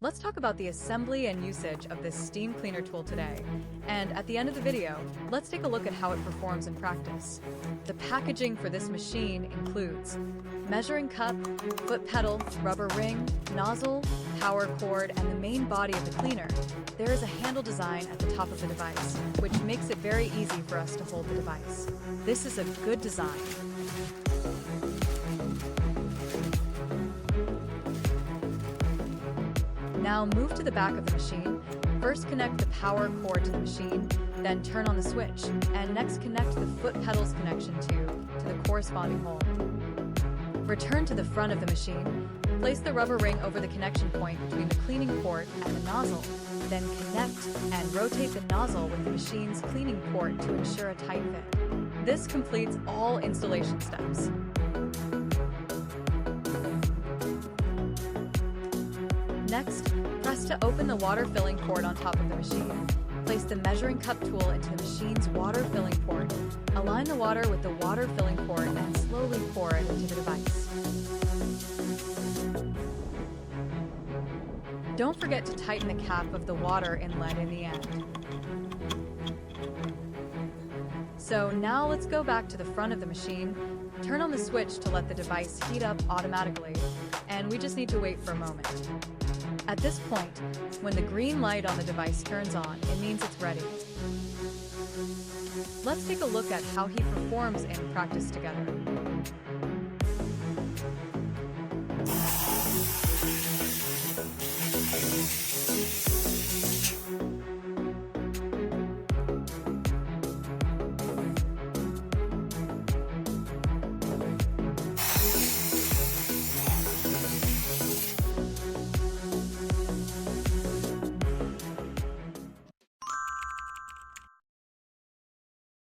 Let's talk about the assembly and usage of this steam cleaner tool today. And at the end of the video, let's take a look at how it performs in practice. The packaging for this machine includes measuring cup, foot pedal, rubber ring, nozzle, power cord, and the main body of the cleaner. There is a handle design at the top of the device, which makes it very easy for us to hold the device. This is a good design. Now move to the back of the machine. First connect the power cord to the machine, then turn on the switch, and next connect the foot pedals connection to the corresponding hole. Return to the front of the machine. Place the rubber ring over the connection point between the cleaning port and the nozzle. Then connect and rotate the nozzle with the machine's cleaning port to ensure a tight fit. This completes all installation steps. Next, press to open the water filling port on top of the machine. Place the measuring cup tool into the machine's water filling port. Align the water with the water filling port and slowly pour it into the device. Don't forget to tighten the cap of the water inlet in the end. So now let's go back to the front of the machine. Turn on the switch to let the device heat up automatically, and we just need to wait for a moment. At this point, when the green light on the device turns on, it means it's ready. Let's take a look at how he performs in practice together.